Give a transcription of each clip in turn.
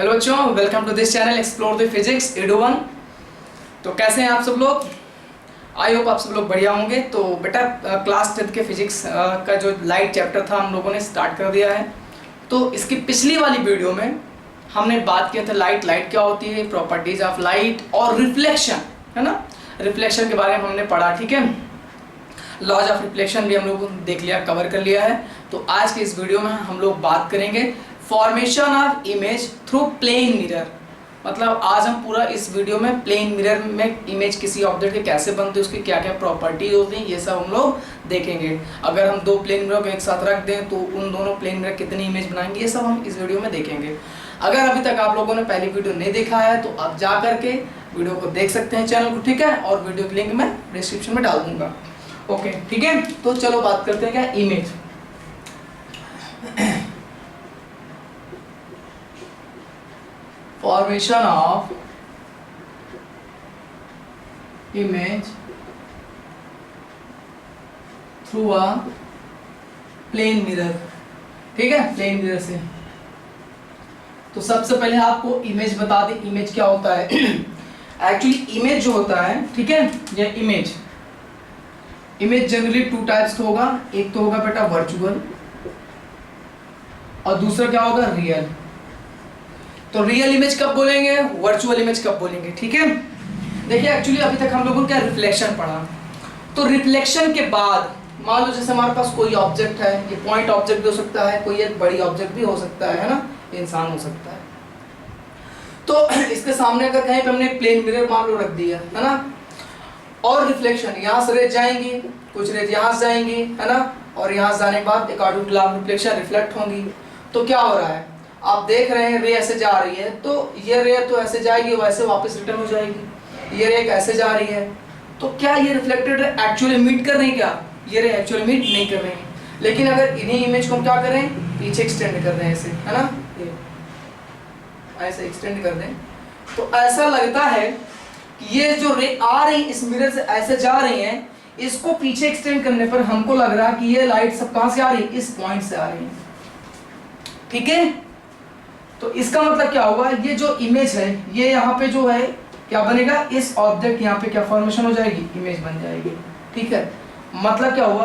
Hello बच्चों, welcome to this channel explore the physics ado one. तो कैसे हैं आप सब लोग? आई होप आप सब लोग बढ़िया होंगे। तो बेटा क्लास 10th के फिजिक्स का जो लाइट चैप्टर था हम लोगों ने स्टार्ट कर दिया है। तो इसकी पिछली वाली वीडियो में हमने बात किया था लाइट क्या होती है, प्रॉपर्टीज ऑफ लाइट और रिफ्लेक्शन, है ना। रिफ्लेक्शन के बारे में हमने पढ़ा, ठीक है। लॉज ऑफ रिफ्लेक्शन भी हम लोगों ने देख लिया, कवर कर लिया है। तो आज के इस वीडियो में हम लोग बात करेंगे formation of image through plane mirror. मतलब आज हम पूरा इस वीडियो में प्लेन मिरर में इमेज किसी ऑब्जेक्ट के कैसे बनते हैं, उसकी क्या क्या प्रॉपर्टीज होती हैं, ये सब हम लोग देखेंगे। अगर हम दो प्लेन मिरर को एक साथ रख दें तो उन दोनों प्लेन मिरर कितनी इमेज बनाएंगे, ये सब हम इस वीडियो में देखेंगे। अगर अभी तक आप लोगों ने पहली वीडियो नहीं देखा है तो आप जा करके वीडियो को देख सकते हैं चैनल को, ठीक है। और वीडियो की लिंक मैं डिस्क्रिप्शन में डाल दूंगा, ओके, ठीक है। तो चलो बात करते हैं क्या image. Formation of image through a plane mirror, ठीक है, प्लेन मिरर से। तो सबसे पहले आपको इमेज बता दें, इमेज क्या होता है। एक्चुअली इमेज जो होता है, ठीक है, ये इमेज जनरली टू टाइप्स का होगा। एक तो होगा बेटा वर्चुअल और दूसरा क्या होगा, रियल। तो रियल इमेज कब बोलेंगे, वर्चुअल इमेज कब बोलेंगे, ठीक है। देखिए एक्चुअली अभी तक हम लोगों ने क्या रिफ्लेक्शन पढ़ा। तो रिफ्लेक्शन के बाद मान लो जैसे हमारे पास कोई ऑब्जेक्ट है, ये पॉइंट ऑब्जेक्ट भी हो सकता है, कोई एक बड़ी ऑब्जेक्ट भी हो सकता है ना, इंसान हो सकता है। तो इसके सामने अगर कहीं पे हमने प्लेन मिरर मान लो रख दिया है ना, और रिफ्लेक्शन यहाँ से रेज जाएंगी, कुछ रेज यहाँ से जाएंगी, है ना, और यहाँ से जाने के बाद according to law of reflection reflect होंगी। तो क्या हो रहा है, आप देख रहे हैं रे ऐसे जा रही है, तो ये रे तो ऐसे जाएगी, वैसे वापस रिटर्न हो जाएगी। ये रे ऐसे जा रही है, तो क्या ये रिफ्लेक्टेड रे एक्चुअली मीट कर रही है? क्या ये रे एक्चुअली मीट नहीं कर रही है। लेकिन अगर इन्हीं इमेज को हम क्या करें, पीछे एक्सटेंड कर रहे हैं ऐसे, है ना, ऐसे एक्सटेंड कर दें, तो ऐसा लगता है कि ये जो रे आ रही इस मिरर से ऐसे जा रही हैं, इसको पीछे एक्सटेंड करने पर हमको लग रहा है कि ये लाइट सब कहां से आ रही है, इस पॉइंट से आ रही है, ठीक है। तो इसका मतलब क्या होगा, ये जो इमेज है ये यहाँ पे जो है क्या बनेगा, इस ऑब्जेक्ट यहाँ पे क्या फॉर्मेशन हो जाएगी, इमेज बन जाएगी, ठीक है। मतलब क्या हुआ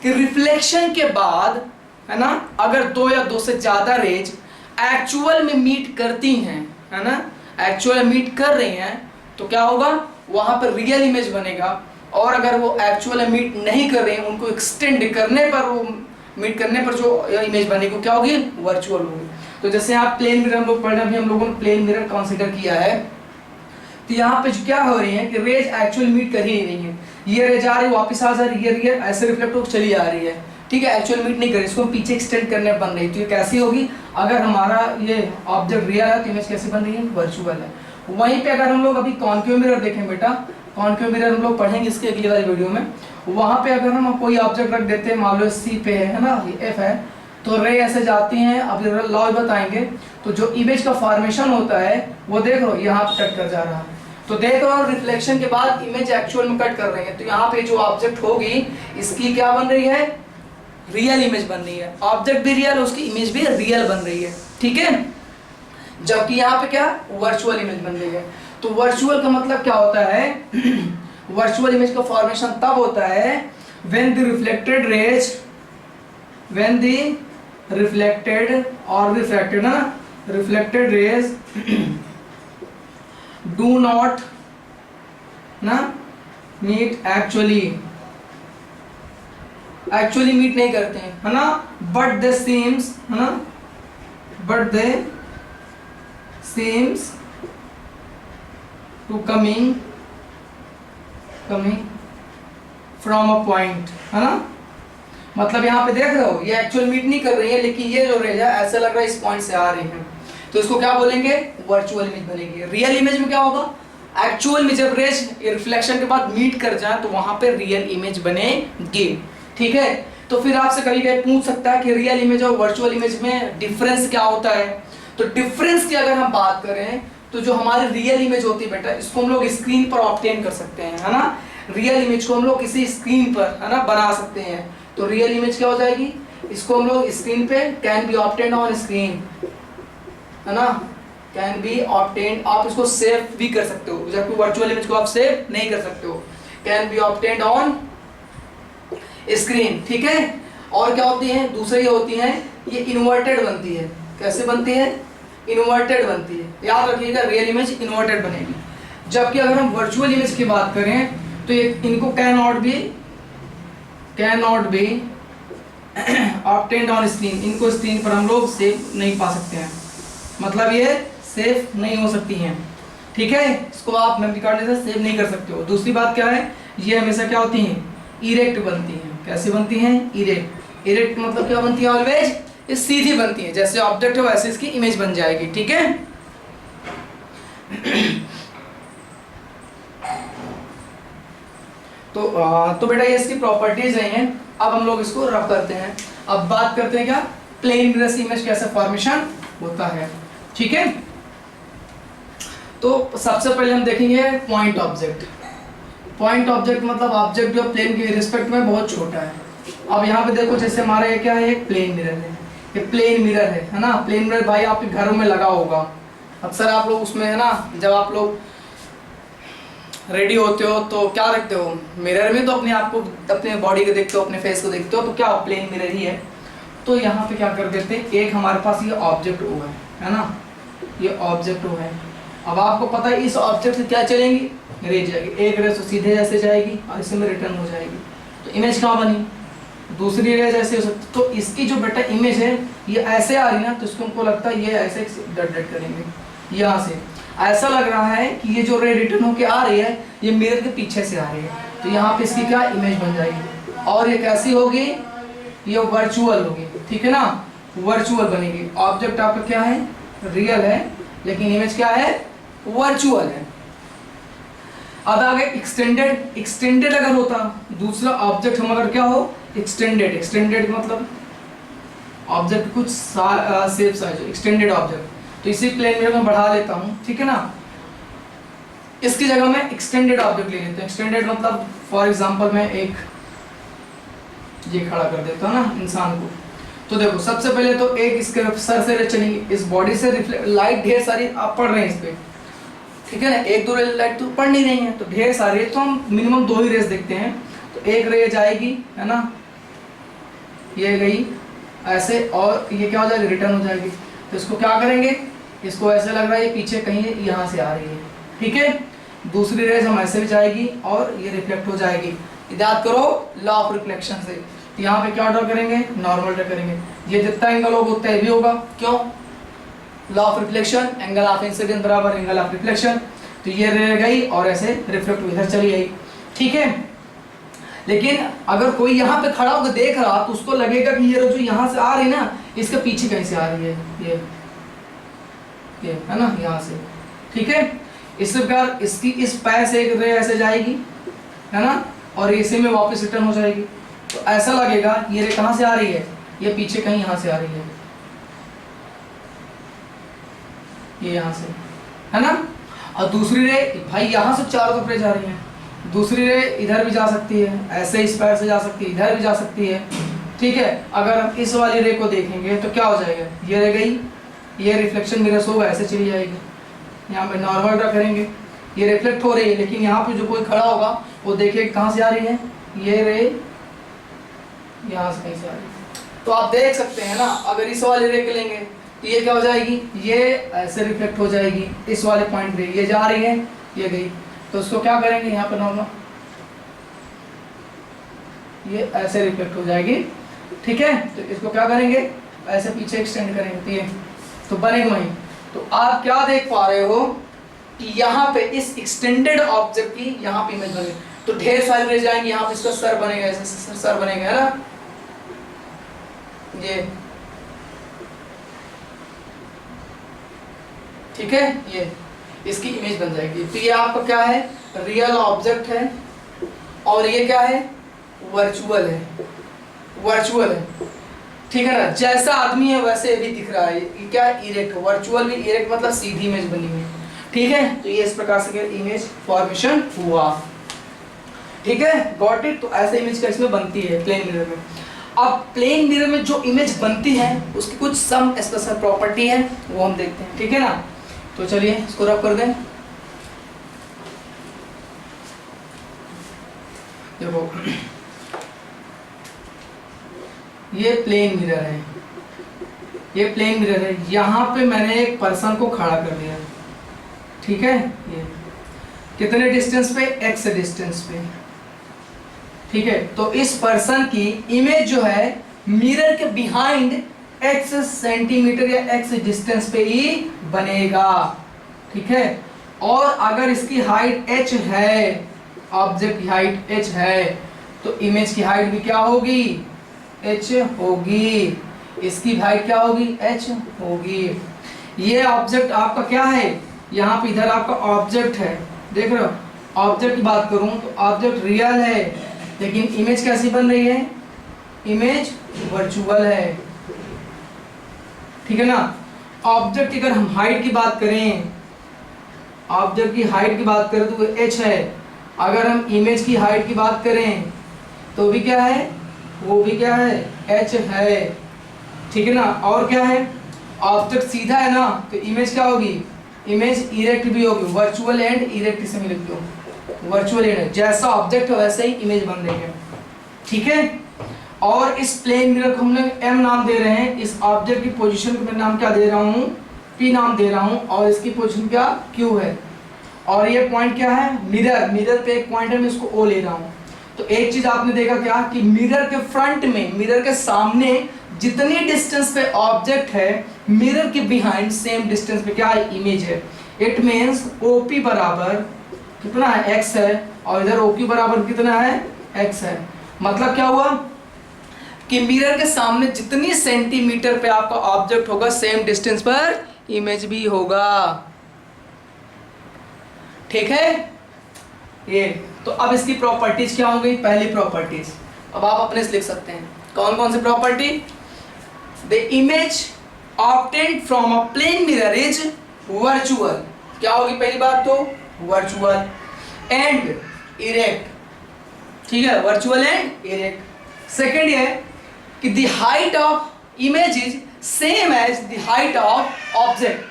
कि रिफ्लेक्शन के बाद, है ना, अगर दो या दो से ज्यादा रेज एक्चुअल में मीट करती हैं, है ना, एक्चुअल मीट कर रही हैं, तो क्या होगा, वहां पर रियल इमेज बनेगा। और अगर वो एक्चुअल मीट नहीं कर रही हैं, उनको एक्सटेंड करने पर, वो मीट करने पर जो इमेज बनेगी क्या होगी, वर्चुअल होगी। तो जैसे आप प्लेन मिरर हम लोग पढ़ रहे हैं, अभी हम लोगों ने प्लेन मिरर कंसीडर किया है, तो यहाँ पे क्या हो रही है कि रेज एक्चुअल मीट कर ही नहीं है। ये रेज आ रही है, वापस आ जा रही है, ये ऐसे रिफ्लेक्ट होकर चली आ रही है, ठीक है, एक्चुअल मीट नहीं कर रही, इसको पीछे एक्सटेंड करने बन रही है। तो ये कैसी होगी, अगर हमारा ये ऑब्जेक्ट रियल है तो इमेज कैसे बन रही है, वर्चुअल है। वहीं पे अगर हम लोग अभी कॉन्केव मिरर देखें बेटा, कॉन्केव मिरर हम लोग पढ़ेंगे इसके अगली वाली वीडियो में। वहां पे अगर हम कोई ऑब्जेक्ट रख देते हैं, मान लो सी पे है ना, ये एफ है, तो रे ऐसे जाती हैं, अब लॉ बताएंगे। तो जो इमेज का फॉर्मेशन होता है वो देख लो यहाँ पे कट कर जा रहा है, तो देख लो रिफ्लेक्शन के बाद इमेज एक्चुअल में कट कर रही है, तो यहाँ पे जो ऑब्जेक्ट होगी इसकी क्या बन रही है, रियल इमेज बन रही है। ऑब्जेक्ट भी रियल है, उसकी इमेज भी रियल बन रही है, ठीक है। जबकि यहाँ पे क्या वर्चुअल इमेज बन रही है। तो वर्चुअल का मतलब क्या होता है, वर्चुअल इमेज का फॉर्मेशन तब होता है when the reflected raise, when the reflected और रिफ्रैक्टेड ना, रिफ्लेक्टेड रेज डू नॉट ना मीट एक्चुअली मीट नहीं करते हैं, है ना, बट दे सीम्स, है ना, but they seems to coming from a point, है ना। मतलब यहाँ पे देख रहे हो ये एक्चुअल मीट नहीं कर रही है, लेकिन ये जो रेज है ऐसा लग रहा है इस पॉइंट से आ रही है, तो इसको क्या बोलेंगे, वर्चुअल इमेज बनेगी। रियल इमेज में क्या होगा, एक्चुअल में जब रेज रिफ्लेक्शन के बाद मीट कर जाए तो वहां पे रियल इमेज बनेगी, ठीक है। तो फिर आपसे कभी कभी पूछ सकता है कि रियल इमेज और वर्चुअल इमेज में डिफरेंस क्या होता है। तो डिफरेंस की अगर हम बात करें तो जो हमारी रियल इमेज होती है बेटा, इसको हम लोग स्क्रीन पर ऑब्टेन कर सकते हैं, है ना। रियल इमेज को हम लोग किसी स्क्रीन पर, है ना, बना सकते हैं। तो रियल इमेज क्या हो जाएगी, इसको हम लोग स्क्रीन पे can be obtain on screen, है ना, कैन बी ऑब्टेन्ड, आप इसको सेव भी कर सकते हो, जबकि वर्चुअल इमेज को आप सेव नहीं कर सकते हो। Can be obtained on screen, ठीक है। और क्या होती है, दूसरी ये होती है, ये इन्वर्टेड बनती है। कैसे बनती है, इन्वर्टेड बनती है, याद रखिएगा, रियल इमेज इन्वर्टेड बनेगी। जबकि अगर हम वर्चुअल इमेज की बात करें तो ये इनको can not be obtained on screen, इनको स्क्रीन पर हम लोग सेव नहीं पा सकते हैं, मतलब ये सेव नहीं हो सकती हैं, ठीक है। इसको आप मेमोरी कार्ड से सेव नहीं कर सकते हो। दूसरी बात क्या है, ये हमेशा क्या होती हैं, इरेक्ट बनती हैं। कैसे बनती हैं, इरेक्ट। इरेक्ट मतलब क्या बनती है, ऑलवेज ये सीधी बनती है, जैसे ऑब्जेक्ट है वैसे इसकी इमेज बन जाएगी, ठीक है। तो बेटा ये इसकी प्रॉपर्टीज हैं। अब हम लोग इसको रफ करते हैं। अब बात करते हैं क्या, प्लेन मिरर से इमेज कैसे फॉर्मेशन होता है, ठीक है। तो सबसे पहले हम देखेंगे पॉइंट ऑब्जेक्ट। पॉइंट ऑब्जेक्ट मतलब ऑब्जेक्ट जो प्लेन के रिस्पेक्ट में बहुत छोटा है। अब यहाँ पे देखो, जैसे हमारा ये क्या है, एक प्लेन मिरर है, ये प्लेन मिरर है ना। प्लेन मिरर भाई आपके घरों में लगा होगा, अक्सर आप लोग उसमें है ना, जब आप लोग रेडी होते हो तो क्या देखते हो, मिरर में तो अपने आप को, अपने बॉडी को देखते हो, अपने फेस को देखते हो, तो क्या प्लेन मिरर ही है। तो यहाँ पे क्या कर देते हैं, एक हमारे पास ये ऑब्जेक्ट ओ है ना, ये ऑब्जेक्ट ओ है। अब आपको पता है इस ऑब्जेक्ट से क्या चलेंगी, रे जाएगी, एक रे तो सीधे जैसे जाएगी और इसमें रिटर्न हो जाएगी, तो इमेज कहाँ बनी, दूसरी रे जैसे हो सकती। तो इसकी जो बेटा इमेज है ये ऐसे आ रही ना, तो इसको हमको लगता है ये ऐसे डट डट करेंगे, यहाँ से ऐसा लग रहा है कि ये जो रे रिटर्न होके आ रही है ये मिरर के पीछे से आ रही है, तो यहाँ पे इसकी क्या इमेज बन जाएगी। और ये कैसी होगी, ये वर्चुअल होगी, ठीक है ना, वर्चुअल बनेगी। ऑब्जेक्ट आपका क्या है, रियल है, लेकिन इमेज क्या है, वर्चुअल है। अब आगे एक्सटेंडेड। एक्सटेंडेड अगर होता, दूसरा ऑब्जेक्ट हम अगर क्या हो, एक्सटेंडेड। एक्सटेंडेड मतलब ऑब्जेक्ट कुछ शेप साइज, एक्सटेंडेड ऑब्जेक्ट, तो इसी प्लेन मिरर में बढ़ा लेता हूँ, ठीक है ना। इसकी जगह मैं एक्सटेंडेड ऑब्जेक्ट ले लेता हूँ। एक्सटेंडेड मतलब फॉर एग्जांपल मैं एक ये खड़ा कर देता हूँ ना इंसान को, तो देखो सबसे पहले तो एक इसके सर से रे चलेंगी, इस बॉडी से लाइट ढेर सारी आप पड़ रहे हैं इस पे, ठीक है ना, एक दो रे लाइट तो पड़ नहीं रही है, तो ढेर सारी, तो हम मिनिमम 2 ही रेस देखते हैं। तो एक रे जाएगी है ना, ये गई ऐसे, और ये क्या हो जाएगी, रिटर्न हो जाएगी। तो इसको क्या करेंगे, इसको ऐसे लग रहा है ये पीछे कहीं यहाँ से आ रही है, ठीक है। दूसरी रेज हम ऐसे भी जाएगी और ये रिफ्लेक्ट हो जाएगी। याद करो लॉ ऑफ रिफ्लेक्शन से। तो यहाँ पे क्या ड्रॉ करेंगे, नॉर्मल ड्रॉ करेंगे। ये जितना एंगल होगा उतना भी होगा, क्यों, law of reflection, angle of incidence बराबर एंगल ऑफ रिफ्लेक्शन। तो ये रह गई और ऐसे रिफ्लेक्ट इधर चली गई, ठीक है। लेकिन अगर कोई यहाँ पे खड़ा होकर देख रहा तो उसको लगेगा कि ये जो यहाँ से आ रही ना, इसके पीछे कहीं से आ रही है, ये है ना, यहाँ से, ठीक है। इस प्रकार इसकी इस पैर से एक रे ऐसे जाएगी है ना, और इसी में वापस रिटर्न हो जाएगी। तो ऐसा लगेगा ये रे कहाँ से आ रही है, ये पीछे कहीं यहाँ से आ रही है, ये यहाँ से है ना। और दूसरी रे भाई यहाँ से चारों तरफ रे जा रही है, दूसरी रे इधर भी जा सकती है, ऐसे इस पैर से जा सकती है, इधर भी जा सकती है, ठीक है। अगर हम इस वाली रे को देखेंगे तो क्या हो जाएगा, ये रह गई, ये रिफ्लेक्शन मिरर होगा ऐसे चली जाएगी। यहाँ पे नॉर्मल ड्रा करेंगे, ये रिफ्लेक्ट हो रही है, लेकिन यहाँ पे जो कोई खड़ा होगा वो देखिए कहाँ से आ रही है, ये रे यहाँ से कहीं से आ रही है। तो आप देख सकते हैं ना, अगर इस वाले रे के लेंगे तो ये क्या हो जाएगी, ये ऐसे रिफ्लेक्ट हो जाएगी, इस वाले पॉइंट पे ये जा रही है, ये गई। तो उसको क्या करेंगे, यहाँ पे नॉर्मल ये ऐसे रिफ्लेक्ट हो जाएगी, ठीक है। तो इसको क्या करेंगे, ऐसे पीछे एक्सटेंड करेंगे, तो ये तो बनेगा वहीं। तो आप क्या देख पा रहे हो कि यहाँ पे इस एक्सटेंडेड ऑब्जेक्ट की यहाँ पे इमेज बनेगी, तो ढेर सारी रह जाएंगे, यहाँ पे इसका सर बनेगा, ऐसे सर बनेगा है ना, ये ठीक है, ये इसकी इमेज बन जाएगी। तो ये आपका क्या है, रियल ऑब्जेक्ट है, और ये क्या है, वर्चुअल है, वर्चुअल है, ठीक है ना। जैसा आदमी है वैसे भी दिख रहा है, ये क्या है, इरेक्ट, वर्चुअल भी इरेक्ट मतलब सीधी इमेज बनी हुई है, ठीक है। तो ये इस प्रकार से इमेज फॉर्मेशन हुआ, ठीक है, गॉट इट। तो ऐसे इमेज का इसमें बनती है प्लेन मिरर में। अब प्लेन मिरर में जो इमेज बनती है उसकी कुछ सम स्पेशल प्रॉपर्टी है, वो हम देखते हैं, ठीक है ना। तो चलिए इसको रब कर दें। देखो ये प्लेन मिरर है, ये प्लेन मिरर है, यहाँ पे मैंने एक पर्सन को खड़ा कर दिया, ठीक है। ये कितने डिस्टेंस पे, x डिस्टेंस पे, ठीक है। तो इस पर्सन की इमेज जो है मिरर के बिहाइंड x सेंटीमीटर या x डिस्टेंस पे ही बनेगा, ठीक है। और अगर इसकी हाइट h है, ऑब्जेक्ट की हाइट h है, तो इमेज की हाइट भी क्या होगी, h होगी। इसकी हाइट क्या होगी, h होगी। ये ऑब्जेक्ट आपका क्या है, यहाँ पे इधर आपका ऑब्जेक्ट है, देख रहे हो। ऑब्जेक्ट की बात करूं तो ऑब्जेक्ट रियल है, लेकिन इमेज कैसी बन रही है, इमेज वर्चुअल है, ठीक है ना। ऑब्जेक्ट की अगर हम हाइट की बात करें, ऑब्जेक्ट की हाइट की बात करें तो वो h है। अगर हम इमेज की हाइट की बात करें तो भी क्या है, वो भी क्या है, h है, ठीक है ना। और क्या है, ऑब्जेक्ट सीधा है ना, तो इमेज क्या होगी, इमेज इरेक्ट भी होगी। वर्चुअल एंड इरेक्ट से मिल दो, वर्चुअल एंड जैसा ऑब्जेक्ट है वैसे ही इमेज बन रही है, ठीक है। और इस प्लेन मिरर को हम लोग m नाम दे रहे हैं, इस ऑब्जेक्ट की पोजीशन को मैं नाम क्या दे रहा हूँ, p नाम दे रहा हूँ, और इसकी पोजीशन क्या q है। और ये पॉइंट क्या है, मिरर, मिरर पे एक पॉइंट है, मैं इसको o ले रहा हूँ। तो एक चीज आपने देखा क्या कि मिरर के फ्रंट में, मिरर के सामने जितनी डिस्टेंस पे ऑब्जेक्ट है, मिरर के बिहाइंड सेम डिस्टेंस पे क्या है, इमेज है। इट मीन्स OP बराबर कितना है, x है, और इधर OQ बराबर कितना है, x है। मतलब क्या हुआ कि मिरर के सामने जितनी सेंटीमीटर पे आपका ऑब्जेक्ट होगा, सेम डिस्टेंस पर इमेज भी होगा, ठीक है। ये तो अब इसकी प्रॉपर्टीज क्या हो गई, पहली प्रॉपर्टीज अब आप अपने से लिख सकते हैं। कौन कौन सी property, the image obtained from a plane mirror is virtual, क्या होगी पहली बात तो, वर्चुअल एंड इरेक्ट, ठीक है, वर्चुअल एंड इरेक्ट। सेकेंड ये कि the height of image is same as the height of object,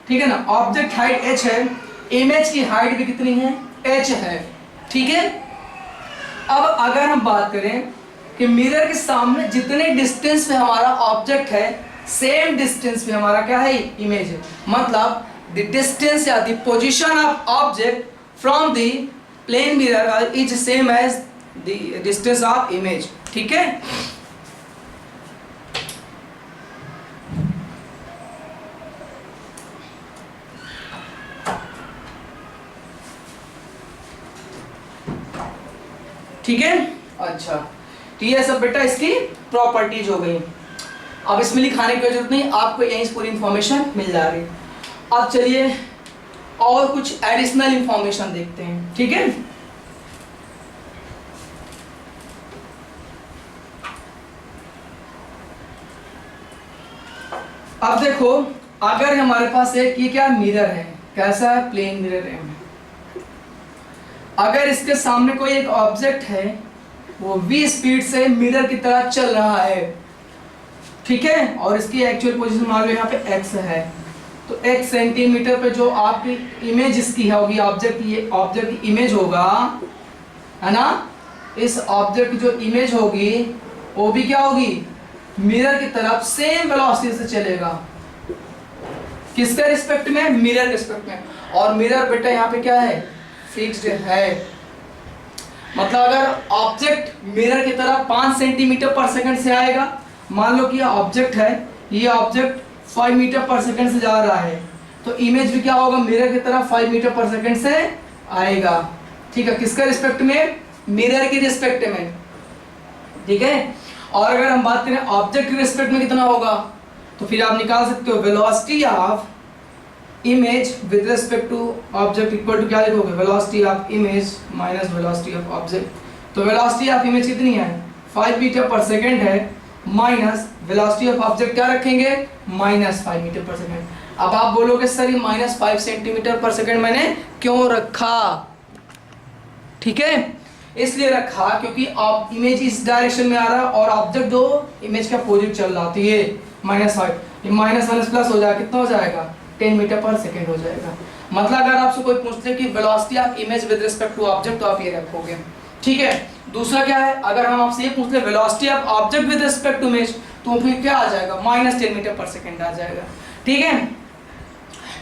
ठीक है ना। ऑब्जेक्ट हाइट h है, इमेज की हाइट भी कितनी है, h है, ठीक है। अब अगर हम बात करें कि मिरर के सामने जितने डिस्टेंस पे हमारा ऑब्जेक्ट है, सेम डिस्टेंस पे हमारा क्या है, इमेज है। मतलब द डिस्टेंस या the position of object from the plane mirror is same as the distance of image, ठीक है। ठीक है, अच्छा, तो ये सब बेटा इसकी प्रॉपर्टीज हो गई। अब इसमें लिखाने की जरूरत नहीं, आपको यहीं से पूरी इंफॉर्मेशन मिल जा रही। अब चलिए और कुछ एडिशनल इंफॉर्मेशन देखते हैं, ठीक है। अब देखो, अगर हमारे पास एक ये क्या मिरर है, कैसा है, प्लेन मिरर है। अगर इसके सामने कोई एक ऑब्जेक्ट है, वो v स्पीड से मिरर की तरह चल रहा है, ठीक है, और इसकी एक्चुअल पोजीशन मान लो यहाँ पे x है, तो x सेंटीमीटर पे जो आपकी इमेज इसकी होगी, ऑब्जेक्ट की, ये ऑब्जेक्ट की इमेज होगा, है ना। इस ऑब्जेक्ट की जो इमेज होगी वो भी क्या होगी, मिरर की तरफ सेम वेलोसिटी से चलेगा। किसके रिस्पेक्ट में, मिरर के रिस्पेक्ट में। और मिरर बेटा यहाँ पे क्या है, फिक्स्ड है। मतलब अगर ऑब्जेक्ट मिरर की तरफ 5 सेंटीमीटर पर सेकंड से आएगा, मान लो कि ये ऑब्जेक्ट है, ये ऑब्जेक्ट 5 मीटर पर सेकंड से जा रहा है, तो इमेज भी क्या होगा, मिरर की तरफ 5 मीटर पर सेकंड से आएगा, ठीक है। किसके रिस्पेक्ट में, मिरर की रिस्पेक्ट में, ठीक है। और अगर हम बात करें ऑब्जेक्ट के रिस्पेक्ट में कितना होगा, तो फिर आप निकाल सकते हो velocity of image with respect to object equal to क्या लिखोगे, velocity of image minus velocity of object. तो वेलोसिटी ऑफ इमेज कितनी है, 5 मीटर पर सेकंड है, माइनस वेलोसिटी ऑफ ऑब्जेक्ट क्या रखेंगे, -5 मीटर पर सेकंड। अब आप बोलोगे सर ये -5 सेंटीमीटर पर सेकंड मैंने क्यों रखा, ठीक है। इसलिए रखा क्योंकि आप इमेज इस डायरेक्शन में आ रहा है और ऑब्जेक्ट जो इमेज का अपोजिट चल रहा, तो ये -5, ये -1 प्लस हो जाएगा, कितना हो जाएगा 10 मीटर पर सेकेंड हो जाएगा। मतलब अगर आपसे कोई पूछते कि velocity of image with respect to object, तो आप ये रखोगे, ठीक है। दूसरा क्या है, अगर हम आपसे ये पूछते velocity of object with respect to image, तो फिर क्या आ जाएगा, -10 मीटर पर सेकेंड आ जाएगा, ठीक है।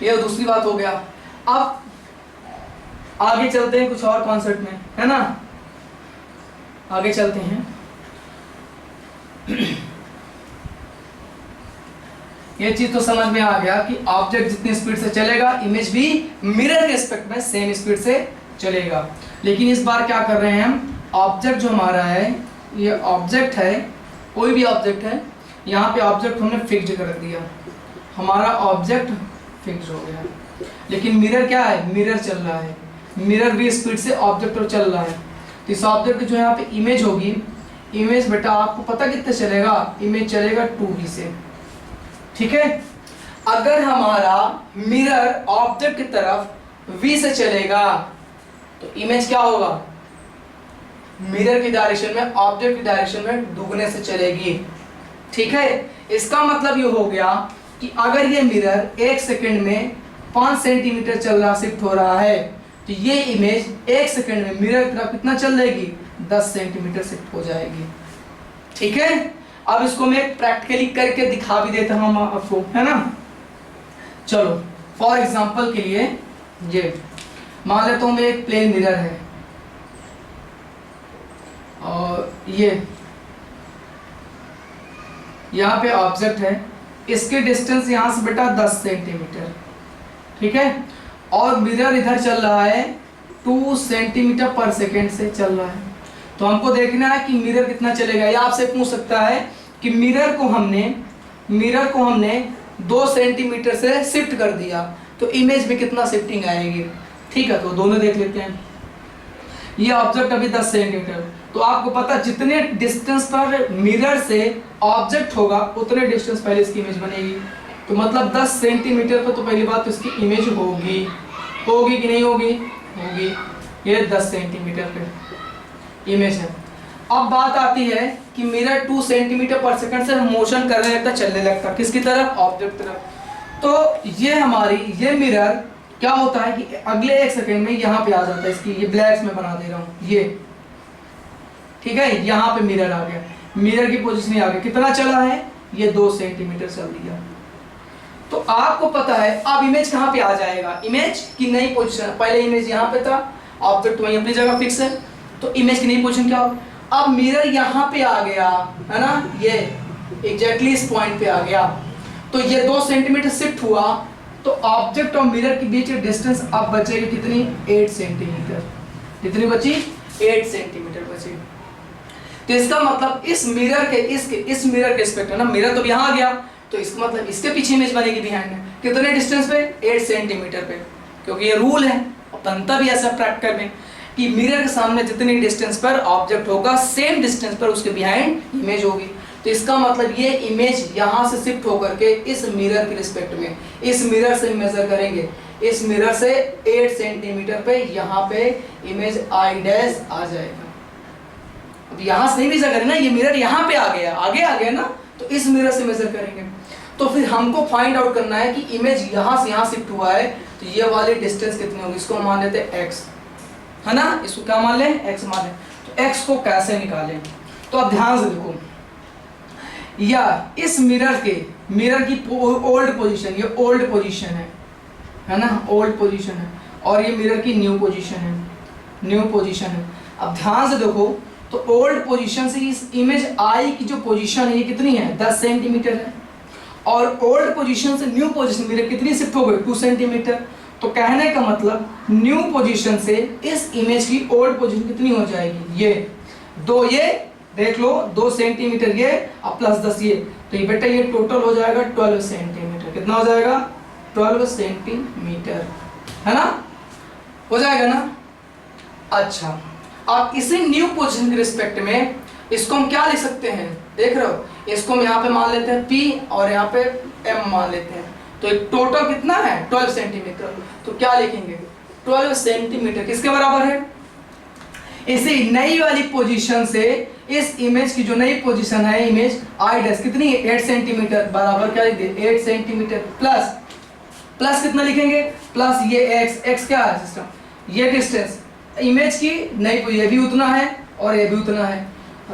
ये दूसरी बात हो गया। अब आगे चलते हैं कुछ और कॉन्सेप्ट में, है ना, आगे चलते हैं। ये चीज तो समझ में आ गया कि ऑब्जेक्ट जितनी स्पीड से चलेगा, इमेज भी मिरर के रिस्पेक्ट में सेम स्पीड से चलेगा। लेकिन इस बार क्या कर रहे हैं हम, ऑब्जेक्ट जो हमारा है, ये ऑब्जेक्ट है, कोई भी ऑब्जेक्ट है, यहाँ पे ऑब्जेक्ट हमने फिक्स कर दिया, हमारा ऑब्जेक्ट फिक्स हो गया। लेकिन मिरर क्या है, मिरर चल रहा है, मिरर भी स्पीड से ऑब्जेक्ट और चल रहा है। तो इस ऑब्जेक्ट जो यहाँ पे इमेज होगी, इमेज बेटा आपको पता कितने चलेगा, इमेज चलेगा 2v से, ठीक है। अगर हमारा मिरर ऑब्जेक्ट की तरफ v से चलेगा तो इमेज क्या होगा, मिरर की डायरेक्शन में ऑब्जेक्ट की डायरेक्शन में दुगने से चलेगी, ठीक है। इसका मतलब ये हो गया कि अगर ये मिरर 1 सेकंड में 5 सेंटीमीटर चल रहा, शिफ्ट हो रहा है, तो ये इमेज 1 सेकंड में मिरर की तरफ कितना चल जाएगी, 10 सेंटीमीटर शिफ्ट हो जाएगी, ठीक है। अब इसको मैं प्रैक्टिकली करके दिखा भी देता हूं आपको, है ना। चलो फॉर एग्जांपल के लिए ये मान लेता हूं मैं एक प्लेन मिरर है, और ये यहाँ पे ऑब्जेक्ट है, इसकी डिस्टेंस यहाँ से बेटा 10 सेंटीमीटर, ठीक है। और मिरर इधर चल रहा है 2 सेंटीमीटर पर सेकेंड से चल रहा है। तो हमको देखना है कि मिरर कितना चलेगा। या आपसे पूछ सकता है कि मिरर को हमने 2 सेंटीमीटर से शिफ्ट कर दिया तो इमेज में कितना शिफ्टिंग आएगी, ठीक है। तो दोनों देख लेते हैं। ये ऑब्जेक्ट अभी 10 सेंटीमीटर, तो आपको पता जितने डिस्टेंस पर मिरर से ऑब्जेक्ट होगा उतने डिस्टेंस पहले इसकी इमेज बनेगी। तो मतलब 10 सेंटीमीटर पर तो पहली बात तो इसकी इमेज होगी कि नहीं होगी, होगी। ये 10 सेंटीमीटर पे इमेज है। अब बात आती है कि मिरर 2 सेंटीमीटर पर सेकंड से मोशन करने लगता, चलने लगता, किसकी तरफ, ऑब्जेक्ट तरफ। तो ये मिरर क्या होता है कि अगले 1 सेकंड में यहाँ पे आ जाता है, इसकी ये ब्लैक्स में बना दे रहा हूँ, ये ठीक है। यहाँ पे मिरर आ गया, मिरर की पोजीशन आ गया, कितना चला है, ये 2 सेंटीमीटर चल दिया। तो आपको पता है अब इमेज कहाँ पे आ जाएगा, इमेज की नई पोजीशन। पहले इमेज यहाँ पे था, ऑब्जेक्ट वहीं अपनी जगह फिक्स है, तो इमेज की नई पोजीशन क्या होगी। अब मिरर यहाँ पे आ गया, है ना, ये एग्जैक्टली इस पॉइंट पे आ गया, तो ये 2 सेंटीमीटर शिफ्ट हुआ, तो ऑब्जेक्ट और मिरर के बीच डिस्टेंस अब बचेगी कितनी, 8 सेंटीमीटर। कितनी बची, 8 सेंटीमीटर बची। तो इसका मतलब इस मिरर के रिस्पेक्ट है ना, मिरर तो यहाँ आ गया, तो इसका मतलब इसके पीछे इमेज बनेगी बिहाइंड में, कितने डिस्टेंस पे, 8 सेंटीमीटर पे। क्योंकि ये रूल है और बनता भी ऐसा प्रैक्टिकल में कि मिरर के सामने जितनी डिस्टेंस पर ऑब्जेक्ट होगा सेम डिस्टेंस पर उसके बिहाइंड इमेज होगी। तो इसका मतलब ये इमेज यहाँ से शिफ्ट होकर के इस मिरर के रिस्पेक्ट में, इस मिरर से मेजर करेंगे, इस मिरर से 8 सेंटीमीटर पे यहाँ पे इमेज आई डैश आ जाएगा। अब यहाँ से नहीं मेजर करें ना, ये मिरर यहाँ पे आ गया, आगे आ गया ना, तो इस मिरर से मेजर करेंगे। तो फिर हमको फाइंड आउट करना है कि इमेज यहाँ से यहाँ शिफ्ट हुआ है, तो ये वाली डिस्टेंस कितनी होगी, इसको मान लेते हैं x, है ना, इसको क्या मान लें, x मान लें। तो x को कैसे निकालें, तो अब ध्यान से देखो, या इस मिरर की ओल्ड पोजीशन, ये ओल्ड पोजीशन है ना, ओल्ड पोजीशन है, और ये मिरर की न्यू पोजीशन है। अब ध्यान से देखो, तो ओल्ड पोजीशन से इस इमेज आई की जो पोजीशन है ये कितनी है, 10 सेंटीमीटर है, और ओल्ड पोजीशन से न्यू पोजीशन मिरर कितनी शिफ्ट हो गई, 2 सेंटीमीटर। तो कहने का मतलब न्यू पोजीशन से इस इमेज की ओल्ड पोजीशन कितनी हो जाएगी, ये देख लो 2 सेंटीमीटर ये और प्लस 10 ये, तो ये बेटा ये टोटल हो जाएगा 12 सेंटीमीटर। कितना हो जाएगा, 12 सेंटीमीटर, है ना, हो जाएगा ना। अच्छा, अब इसी न्यू पोजीशन के रिस्पेक्ट में इसको हम क्या लिख सकते हैं, देख रहे हो, इसको हम यहाँ पे मान लेते हैं P और यहाँ पे M मान लेते हैं। तो एक टोटल कितना है, 12 सेंटीमीटर। तो क्या लिखेंगे, 12 सेंटीमीटर किसके बराबर है, इसी नई वाली पोजीशन से इस इमेज की जो नई पोजीशन है, इमेज आई डैश कितनी है, 8 सेंटीमीटर, बराबर क्या लिख दे, 8 सेंटीमीटर प्लस प्लस कितना लिखेंगे, प्लस ये x क्या है सिस्टम, ये डिस्टेंस इमेज की नहीं, ये भी उतना है और ये भी उतना है।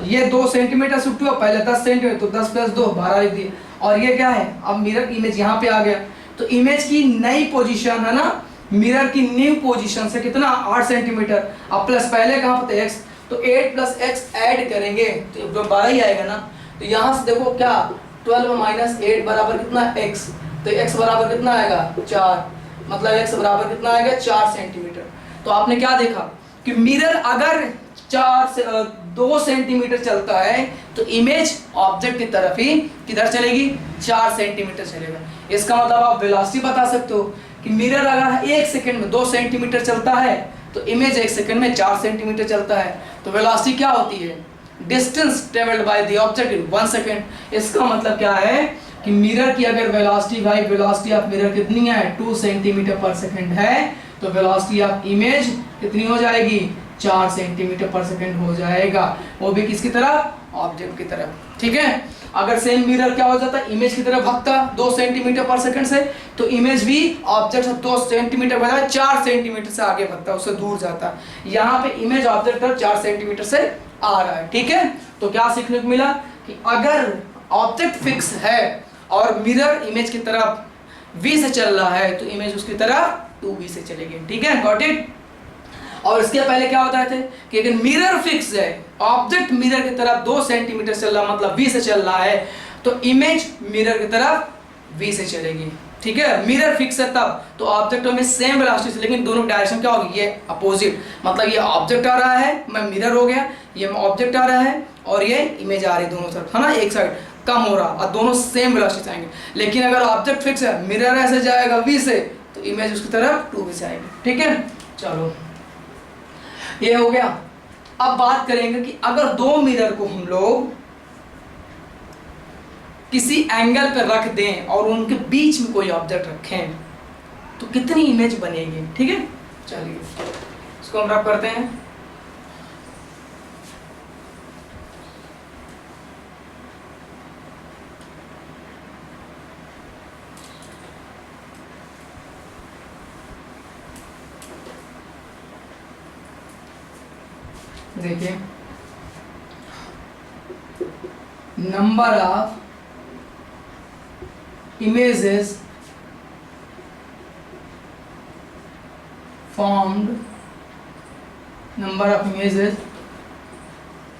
ये 2 सेंटीमीटर शिफ्ट हुआ, पहले 10 सेंटीमीटर, तो 10 + 2 12 लिख दिए। और ये क्या है, अब मिरर इमेज यहाँ पे आ गया, तो इमेज की नई पोजीशन है ना, मिरर की न्यू पोजीशन से कितना 8 सेंटीमीटर, अब प्लस पहले कहाँ पे x, तो 8 + x ऐड करेंगे तो 12 ही आएगा ना। तो यहाँ से देखो क्या 12 - 8 बराबर कितना x, तो x बराबर कितना आएगा 4, मतलब x बराबर कितना आएगा 4 सेंटीमीटर। तो आपने क्या देखा कि मिरर अगर 2 सेंटीमीटर चलता है तो इमेज ऑब्जेक्ट की तरफ ही किधर चलेगी, 4 सेंटीमीटर चलेगा। इसका मतलब आप वेलोसिटी बता सकते हो कि मिरर अगर 1 सेकंड में 2 सेंटीमीटर चलता है तो इमेज 1 सेकंड में 4 सेंटीमीटर चलता है। तो वेलोसिटी क्या होती है, distance travelled by the object in 1 second. इसका मतलब क्या है कि मिरर की अगर वेलोसिटी, भाई वेलोसिटी ऑफ मिरर कितनी है 2 सेंटीमीटर पर सेकंड है, तो वेलोसिटी ऑफ इमेज कितनी हो जाएगी 4 सेंटीमीटर पर सेकंड हो जाएगा, वो भी किसकी तरफ, ऑब्जेक्ट की तरफ। ठीक है, अगर सेम मिरर क्या हो जाता है इमेज की तरफ भागता 2 सेंटीमीटर पर सेकंड से, तो इमेज भी ऑब्जेक्ट से 2 सेंटीमीटर बजाय 4 सेंटीमीटर से आगे भागता, उससे दूर जाता। यहाँ पे इमेज ऑब्जेक्ट पर 4 सेंटीमीटर से आ रहा है। ठीक है, तो क्या सीखने को मिला कि अगर ऑब्जेक्ट फिक्स है और मिरर इमेज की तरफ v से चल रहा है तो इमेज उसकी तरफ 2v से चलेगी। ठीक है, गॉट इट। और इसके पहले क्या बताए थे कि अगर मिरर फिक्स है, ऑब्जेक्ट मिरर की तरफ 2 सेंटीमीटर चल रहा, मतलब v से चल रहा है, तो इमेज मिरर की तरफ v से चलेगी। ठीक है, मिरर फिक्स है तब तो ऑब्जेक्ट में सेम वेलोसिटी से, लेकिन दोनों डायरेक्शन क्या होगी, ये अपोजिट, मतलब ये ऑब्जेक्ट आ रहा है, मैं मिरर हो गया, ये ऑब्जेक्ट आ रहा है और ये इमेज आ रही है दोनों तरफ, है ना, एक साइड कम हो रहा और दोनों सेम वेलोसिटी से आएंगे। लेकिन अगर ऑब्जेक्ट फिक्स है, मिरर ऐसे जाएगा v से, तो इमेज उसकी तरफ 2v से आएगी। ठीक है, चलो ये हो गया। अब बात करेंगे कि अगर 2 मिरर को हम लोग किसी एंगल पर रख दें और उनके बीच में कोई ऑब्जेक्ट रखें तो कितनी इमेज बनेगी। ठीक है, चलिए इसको हम रब करते हैं। देखिए, number of images formed, number of images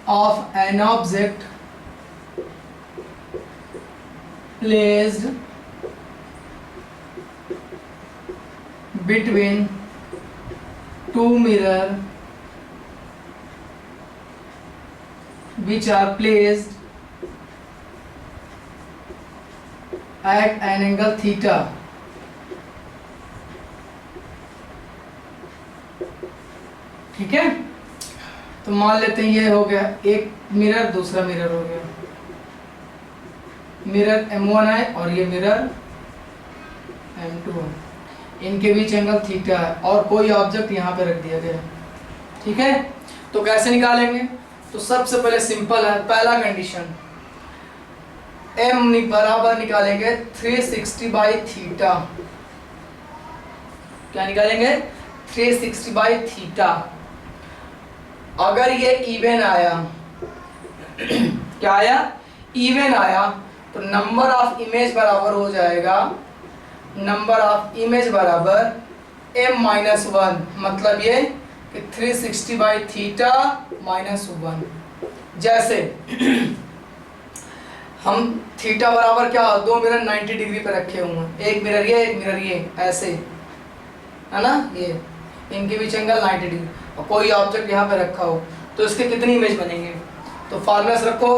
of an object placed between 2 mirror which are placed at an angle theta, ठीक है। तो मान लेते हैं ये हो गया एक मिरर, दूसरा मिरर हो गया, मिरर M1 है और ये मिरर M2 है, इनके बीच एंगल थीटा है और कोई ऑब्जेक्ट यहाँ पे रख दिया गया है। ठीक है, तो कैसे निकालेंगे, तो सबसे पहले सिंपल है, पहला कंडीशन M बराबर निकालेंगे 360 बाई थीटा। क्या निकालेंगे 360 बाई थीटा। अगर ये इवन आया क्या आया, इवन आया, तो नंबर ऑफ इमेज बराबर हो जाएगा, नंबर ऑफ इमेज बराबर M-1, मतलब ये कि 360 बाई थीटा -1। जैसे हम थीटा बराबर क्या, 2 मिरर 90 डिग्री पे रखे हुए हैं, एक मिरर ये एक मिरर ये, ऐसे है ना, ये इनके बीच एंगल 90 डिग्री, और कोई ऑब्जेक्ट यहाँ पे रखा हो तो इसके कितनी इमेज बनेंगे। तो फार्मूला से रखो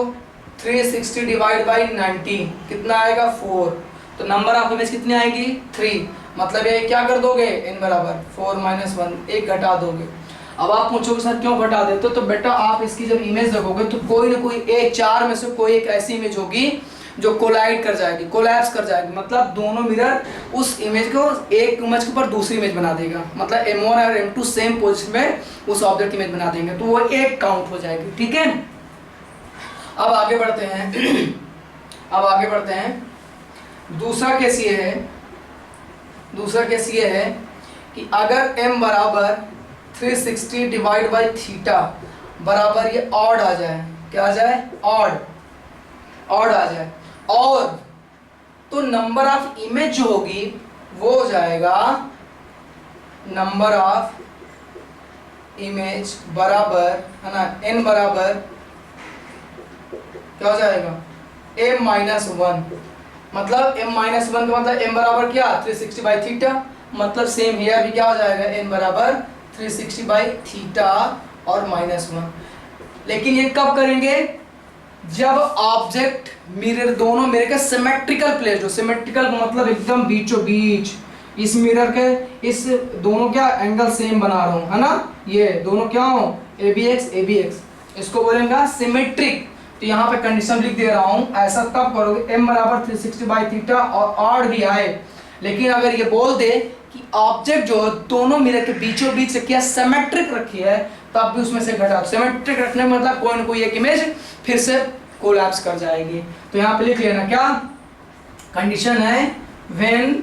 360 डिवाइड बाई 90 कितना आएगा 4, तो नंबर ऑफ इमेज कितनी आएगी 3, मतलब ये क्या कर दोगे n बराबर 4 - 1, एक घटा दोगे। अब आप पूछोगे सर क्यों घटा देते हो, तो बेटा आप इसकी जब इमेज देखोगे तो कोई ना कोई एक 4 में से कोई एक ऐसी इमेज होगी जो कोलाइड कर जाएगी, कोलैप्स कर जाएगी, मतलब दोनों मिरर उस इमेज को, एक इमेज के ऊपर दूसरी इमेज बना देगा, मतलब M1 और M2 सेम पोजीशन में उस ऑब्जेक्ट की इमेज बना देंगे, तो वो एक काउंट हो जाएगी। ठीक है, अब आगे बढ़ते हैं अब आगे बढ़ते हैं। दूसरा केस ये है, दूसरा केस ये है कि अगर m बराबर 360 डिवाइड बाई थीटा बराबर ये ऑड आ जाए, क्या आ जाए, ऑड आ जाए, और तो नंबर ऑफ इमेज जो होगी वो हो जाएगा नंबर ऑफ इमेज बराबर, है ना, n बराबर क्या हो जाएगा, m-1। मतलब m-1 का मतलब m बराबर क्या, 360 बाई थीटा। मतलब सेम हियर भी क्या हो जाएगा, n बराबर 360 बाई थीटा और -1। लेकिन ये कब करेंगे, जब ऑब्जेक्ट मिरर, दोनों मिरर के सिमेट्रिकल प्लेस हो। सिमेट्रिकल मतलब एकदम बीचों बीच, इस मिरर के इस दोनों क्या एंगल सेम बना रहा हूं, है ना, ये दोनों क्या हो, ABX, इसको बोलेंगे सिमेट्रिक। तो यहाँ पे कंडीशन लिख दे रहा हूं, ऐसा तब करोगे m बराबर 360 बाई थीटा और ऑड भी आए। लेकिन अगर ये बोल दे कि ऑब्जेक्ट जो दोनों मिरर के बीचों बीच से क्या सिमेट्रिक रखी है, तब भी उसमें से घटा। सिमेट्रिक रखने का मतलब कोई ना कोई एक इमेज फिर से कोलैप्स कर जाएगी। तो यहाँ पे लिख लेना क्या कंडीशन है, when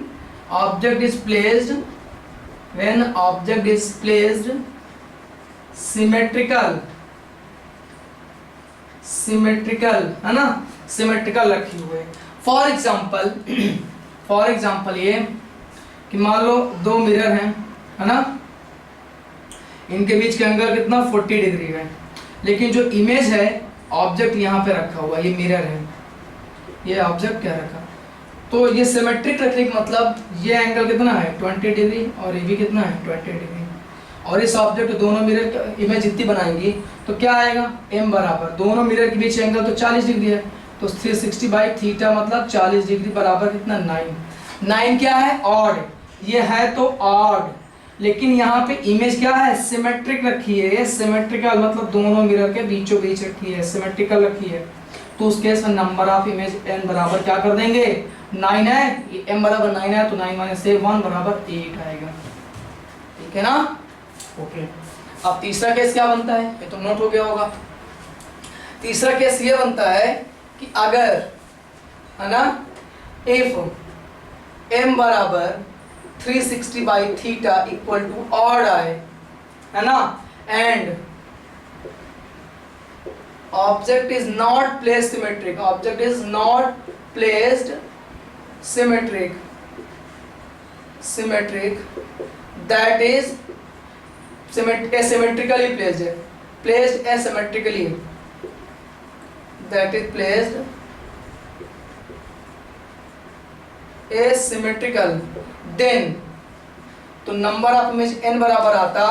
object is placed symmetrical, है ना, सिमेट्रिकल रखी हुए। फॉर एग्जाम्पल ये कि मान लो दो मिरर हैं, है ना, इनके बीच का एंगल कितना 40 डिग्री है, लेकिन जो इमेज है ऑब्जेक्ट यहाँ पे रखा हुआ, ये मिरर है, ये ऑब्जेक्ट क्या रखा, तो ये सिमेट्रिक रखने का मतलब ये एंगल कितना है 20 डिग्री और ये भी कितना है 20 डिग्री, और इस ऑब्जेक्ट दोनों मिरर इमेज जितनी बनाएंगी तो क्या आएगा, m बराबर दोनों मिरर के बीच एंगल तो 40 डिग्री है, तो 360 बाई थीटा मतलब 40 डिग्री बराबर कितना 9 क्या है, ऑड, ये है तो ऑड। लेकिन यहाँ पे इमेज क्या है, सिमेट्रिक रखी है, सिमेट्रिकल मतलब दोनों मिरर के बीचों बीच रखी है, सिमेट्रिकल रखी है। तो उस केस में नंबर ऑफ इमेज n बराबर क्या कर देंगे, 9 है, m बराबर 9 है, तो 9 - 1 बराबर 8 आएगा। ठीक है ना, ओके। अब तीसरा केस क्या बनता है, ये तो नोट हो गया होगा। तीसरा केस ये बनता है कि अगर, है ना, इफ m बराबर 360 by theta equal to odd आए, है ना, and object is not placed symmetric, object is not placed symmetric, that is asymmetrically placed asymmetrically, that is placed asymmetrical, then तो नंबर ऑफ इमेज n बराबर आता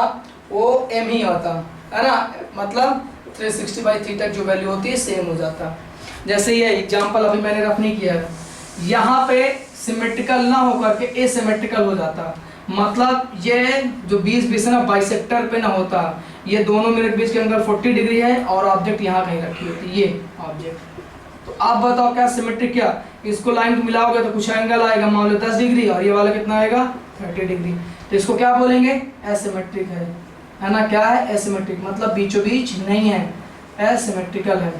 वो m ही होता, है ना, मतलब 360 बाई थीटा जो वैल्यू होती है सेम हो जाता। जैसे ये एग्जांपल अभी मैंने रफ नहीं किया है, यहाँ पे सिमेट्रिकल ना होकर के एसिमेट्रिकल हो जाता, मतलब ये जो 20 है ना बाइसेक्टर पे ना होता, ये दोनों मिरर के बीच के अंदर 40 डिग्री है और ऑब्जेक्ट यहाँ कहीं रखी होती है, ये ऑब्जेक्ट। तो आप बताओ क्या सिमेट्रिक, क्या इसको लाइन को मिलाओगे तो कुछ एंगल आएगा, मान लो 10 डिग्री और ये वाला कितना आएगा 30 डिग्री, तो इसको क्या बोलेंगे, एसिमेट्रिक है ना, क्या है, एसिमेट्रिक मतलब बीचों बीच नहीं है, एसिमेट्रिकल है।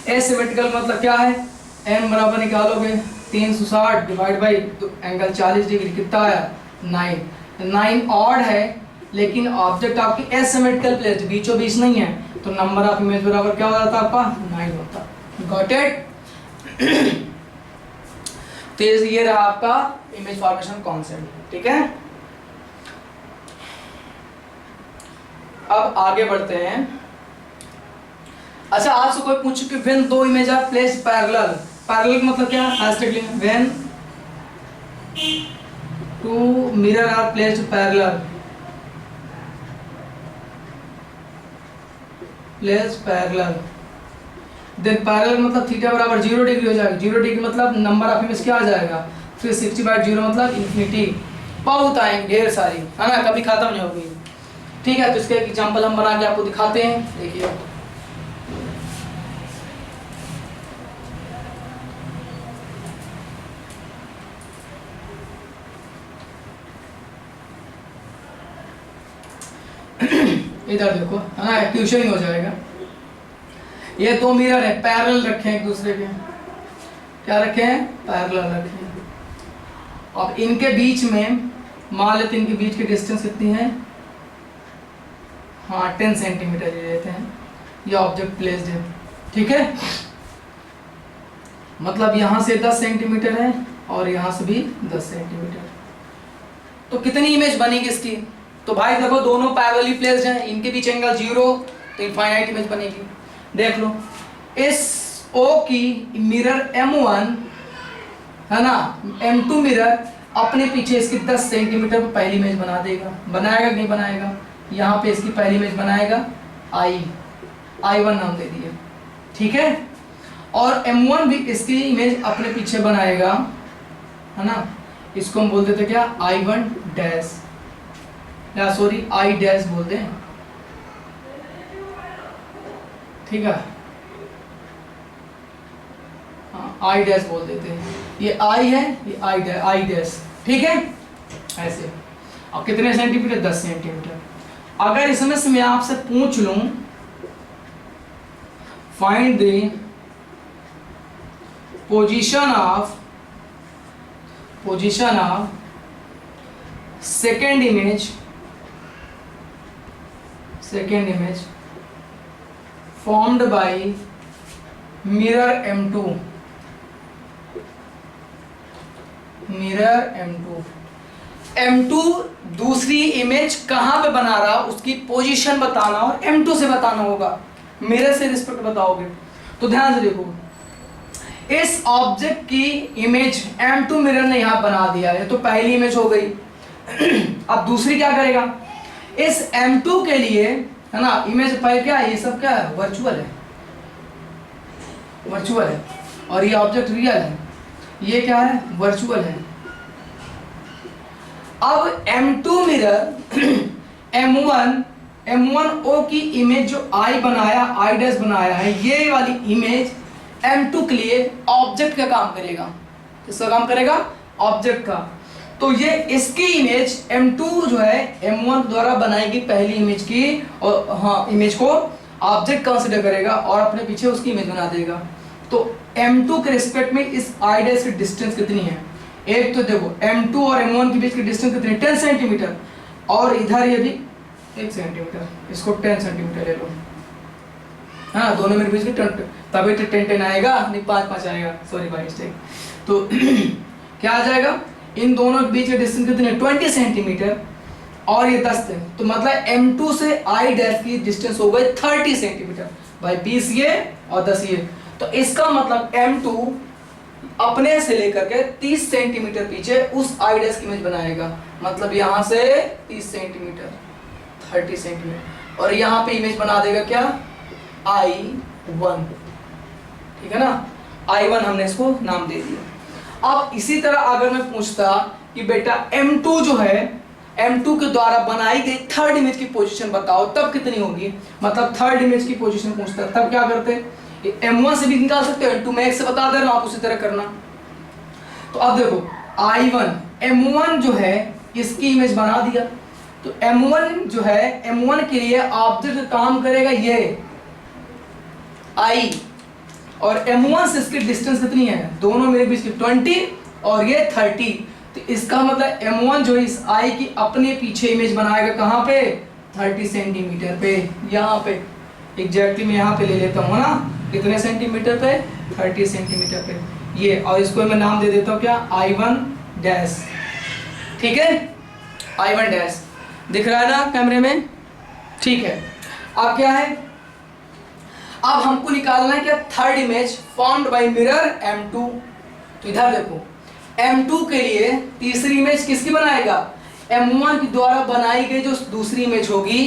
एसिमेट्रिकल मतलब क्या है, m बराबर निकालोगे 360 डिवाइड बाई एंगल 40 डिग्री, कितना आया 9 ऑड है, लेकिन ऑब्जेक्ट आपकी एसिमेट्रिकल प्लेस बीचों बीच नहीं है, तो नंबर ऑफ इमेज बराबर क्या हो जाता आपका 9 होता। Got it. तो ये रहा आपका इमेज फॉर्मेशन कॉन्सेप्ट। ठीक है, अब आगे बढ़ते हैं। अच्छा, आपसे कोई पूछे कि व्हेन दो image are placed parallel, parallel मतलब क्या, when two mirror are placed parallel, then parallel मतलब थीटा बराबर 0 डिग्री हो जाएगा। 0 डिग्री मतलब नंबर ऑफ इमेज क्या आ जाएगा, 360 बाई 0 मतलब इन्फिनिटी। बहुत आएंगे ढेर सारी, है ना, कभी खत्म नहीं होगी। ठीक है, तो इसके एग्जांपल हम बना के आपको दिखाते हैं, देखिए। इधर देखो, है ना, ट्यूशन ही हो जाएगा। ये दो मिरर है, पैरेलल रखे हैं एक दूसरे के, क्या रखे हैं, पैरेलल रखे हैं। अब इनके बीच में मान लेते हैं, इनके बीच की डिस्टेंस कितनी है, हाँ 10 सेंटीमीटर ले लेते हैं, ये ऑब्जेक्ट प्लेस्ड है, ठीक है। मतलब यहाँ से 10 सेंटीमीटर है और यहाँ से भी 10 सेंटीमीटर। तो कितनी इमेज बनेगी इसकी, तो भाई देखो दोनों पैरेलली प्लेस्ड हैं, इनके बीच एंगल 0, तो इनफाइनाइट इमेज बनेगी। देख लो इस O की मिरर M1 है ना, M2 मिरर अपने पीछे इसकी 10 सेंटीमीटर पर पहली इमेज बना देगा, बनाएगा कि नहीं बनाएगा, यहाँ पे इसकी पहली इमेज बनाएगा I1 नाम दे दिया, ठीक है। और M1 भी इसकी इमेज अपने पीछे बनाएगा, है ना, इसको हम बोल देते क्या, I1 डैश, या सॉरी I डैश बोलते हैं, ठीक है, हाँ I डैश बोल देते हैं, ये I है, ये I डैश, ठीक है। ऐसे अब कितने सेंटीमीटर, 10 सेंटीमीटर। अगर इसमें से मैं आपसे पूछ लूं find the position of second image formed by mirror M2, M2 दूसरी इमेज कहां पे बना रहा उसकी पोजीशन बताना और M2 से बताना होगा, मिरर से रिस्पेक्ट बताओगे। तो ध्यान से देखो, इस ऑब्जेक्ट की इमेज M2 मिरर ने यहां बना दिया है, तो पहली इमेज हो गई। अब दूसरी क्या करेगा, इस M2 के लिए, है ना, इमेज पहले क्या है, ये सब क्या है, वर्चुअल है, और ये ऑब्जेक्ट रियल है, ये क्या है, वर्चुअल है। अब M2 मिरर M1O की इमेज जो I डैश बनाया है, ये वाली इमेज M2 के लिए ऑब्जेक्ट का काम करेगा, किसका काम करेगा, ऑब्जेक्ट का। तो ये इसकी इमेज M2 जो है M1 द्वारा बनाएगी पहली इमेज की, और हाँ इमेज को ऑब्जेक्ट कंसीडर करेगा और अपने पीछे उसकी इमेज बना देगा। तो M2 के रिस्पेक्ट में इस I डैश की डिस्टेंस कितनी है, एक तो देखो M2 और M1 के बीच की डिस्टेंस कितनी है, 10 सेंटीमीटर, और इधर ये भी 1 सेंटीमीटर, इसको 10 सेंटीमीटर ले लो, हाँ दोनों में बीच की तभी तो 10 आएगा, नहीं 5 आएगा, सॉरी बाय मिस्टेक। तो क्या आ जाएगा, इन दोनों के बीच की डिस्टेंस कितनी है, 20 सेंटीमीटर, और ये 10 है, तो मतलब M2 से I डैश की डिस्टेंस हो गई 30 सेंटीमीटर, भाई 20 ये और 10 ये। तो इसका मतलब M2 अपने से लेकर के 30 सेंटीमीटर पीछे उस I डैश की इमेज बनाएगा, मतलब यहाँ से 30 सेंटीमीटर, 30 सेंटीमीटर, और यहाँ पे इमेज बना देगा क्या, I1, ठीक है ना, I1 हमने इसको नाम दे दिया। अब इसी तरह अगर मैं पूछता कि बेटा M2 जो है, M2 के द्वारा बनाई गई थर्ड इमेज की पोजीशन बताओ, तब कितनी होगी, मतलब थर्ड इमेज की पोजीशन पूछता, तब क्या करते, M1 से भी निकाल सकते हो, M2 में एक से बता दे रहा हूं, आप उसी तरह करना। तो अब देखो I1 M1 जो है इसकी इमेज बना दिया, तो M1 जो है M1 के लिए ऑब्जेक्ट काम करेगा ये I, और M1 से इसकी डिस्टेंस कितनी है, दोनों मेरे बीच की 20 और ये 30, तो इसका मतलब M1 जो इस I की अपने पीछे इमेज बनाएगा कहाँ पे, 30 सेंटीमीटर पे, यहाँ पे एग्जैक्टली मैं यहाँ पे ले लेता हूँ ना, कितने सेंटीमीटर पे, 30 सेंटीमीटर पे ये, और इसको मैं नाम दे देता हूँ क्या, I1 डैश, ठीक है, I1 डैश दिख रहा है ना कैमरे में, ठीक है। अब क्या है, अब हमको निकालना है क्या, third image formed by mirror M2। तो इधर देखो M2 के लिए तीसरी इमेज किसकी बनाएगा, M1 के द्वारा बनाई गई जो दूसरी इमेज होगी,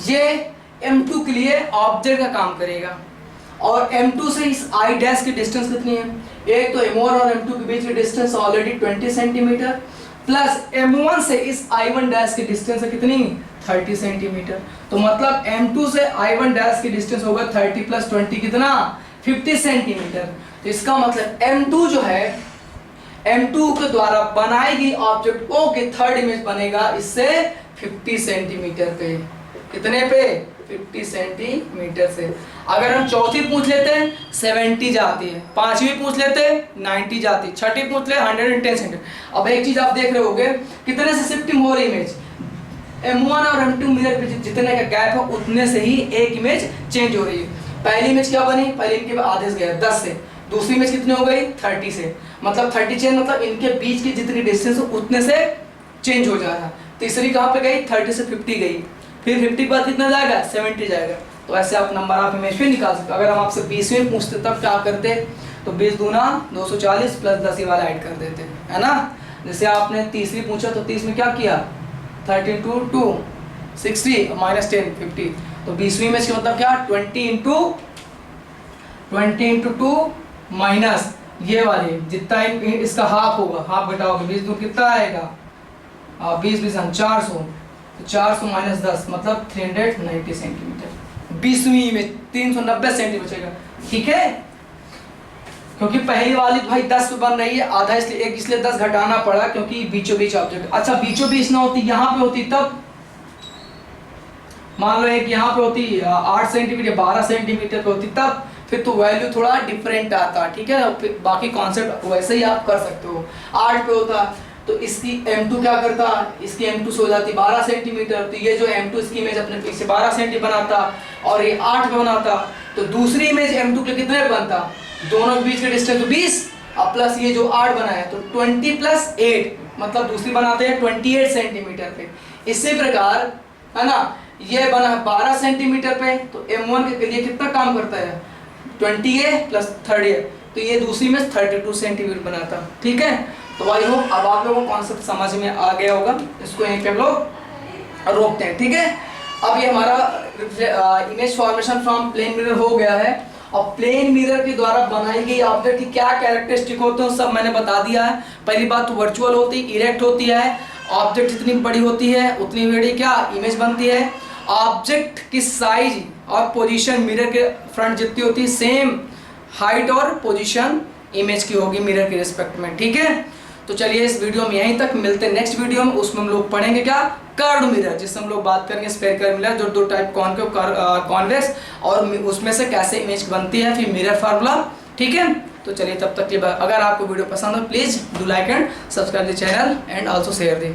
ये M2 के लिए ऑब्जेक्ट का काम करेगा, और M2 से इस I डैश की डिस्टेंस कितनी है, एक तो M1 और M2 के बीच की distance already 20 centimetre, plus M1 से इस I1 डैश की डिस्टेंस है कितनी, 30 सेंटीमीटर। तो मतलब M2 से I1 डैश की डिस्टेंस होगा 30 प्लस 20 कितना, 50 सेंटीमीटर। तो इसका मतलब M2 जो है M2 के द्वारा बनाई गई ऑब्जेक्ट O की थर्ड इमेज बनेगा इससे 50 सेंटीमीटर पे, कितने पे, 50 सेंटीमीटर से। अगर हम चौथी पूछ लेते हैं 70 जाती है, पांचवी पूछ लेते हैं 90 जाती है, छठी पूछ ले 110 सेंटीमीटर। अब एक चीज आप देख रहे होगे कितने से शिफ्टिंग हो रही इमेज, M1 और M2 मिरर पे जितने का गैप है उतने से ही एक इमेज चेंज हो रही है। पहली इमेज क्या बनी, पहली इनके आधे से गया 10 से, दूसरी इमेज कितनी हो गई 30 से, मतलब 30 चेंज मतलब इनके बीच की जितनी डिस्टेंस उतने से चेंज हो जाएगा। तीसरी कहाँ पे गई 30 से 50 गई, फिर 50 के बाद कितना जाएगा 70 जाएगा। तो ऐसे आप नंबर ऑफ इमेज फिर निकाल सकते हो। अगर हम आपसे 20वें पूछते तब क्या करते, तो 20 दूना 240 प्लस 10 वाला ऐड कर देते, है ना। जैसे आपने तीसरी पूछा तो 30 में क्या किया 30 × 2 60 माइनस 10 50, तो 20वीं इमेज का मतलब क्या 20 × 2 माइनस ये वाली जितना इसका हाफ होगा, हाफ घटाओगे 20 दूर कितना आएगा 20 20 400, तो 400 माइनस 10 मतलब 390 सेंटीमीटर। 20वीं में 390 सेंटीमीटर बचेगा, ठीक है। क्योंकि पहली वाली भाई 10 पे बन रही है आधा, इसलिए एक इसलिए 10 घटाना पड़ा क्योंकि बीचों बीच ऑब्जेक्ट। अच्छा बीचों बीच ना होती यहाँ पे होती तब, मान लो एक यहाँ पे होती 8 सेंटीमीटर 12 सेंटीमीटर पे होती तब, फिर तो वैल्यू थोड़ा डिफरेंट आता, ठीक है। बाकी कॉन्सेप्ट वैसे ही आप कर सकते हो। 8 पे होता तो इसकी M2 क्या करता, इसकी M2 से हो जाती 12 सेंटीमीटर, तो ये जो M2 इसकी इमेज अपने पीछे 12 सेंटी बनाता और ये 8 पे बनाता, तो दूसरी इमेज M2 के कितने पे बनता, दोनों के बीच का डिस्टेंस तो 20 और प्लस ये जो 8 बनाया तो 20 + 8 मतलब दूसरी बनाते हैं 28 सेंटीमीटर पे। इसी प्रकार है ना ये बना 12 सेंटीमीटर पे, तो M1 के लिए कितना काम करता है 20A + 30A, तो ये दूसरी में 32 सेंटीमीटर बनाता, ठीक है। तो आई होप अब आप लोगों को कॉन्सेप्ट समझ में आ गया होगा, इसको यहीं पे हम लोग रोकते हैं, ठीक है। अब ये हमारा image formation from plane mirror हो गया है, और प्लेन मिरर के द्वारा बनाई गई ऑब्जेक्ट की क्या कैरेक्टरिस्टिक होते हैं सब मैंने बता दिया है। पहली बात तो वर्चुअल होती है, इरेक्ट होती है, ऑब्जेक्ट जितनी बड़ी होती है उतनी बड़ी क्या इमेज बनती है। ऑब्जेक्ट की साइज और पोजीशन मिरर के फ्रंट जितनी होती है, सेम हाइट और पोजीशन इमेज की होगी मिरर के रिस्पेक्ट में, ठीक है। तो चलिए इस वीडियो में यहीं तक, मिलते हैं नेक्स्ट वीडियो में। उसमें हम लोग पढ़ेंगे क्या कर्व्ड मिरर, जिससे हम लोग बात करेंगे स्फेरिकल मिरर जो 2 टाइप कॉनकेव कॉन्वेक्स, और उसमें से कैसे इमेज बनती है, फिर मिरर फार्मूला, ठीक है। तो चलिए तब तक के बाद अगर आपको वीडियो पसंद हो please do like and subscribe the channel and also share the.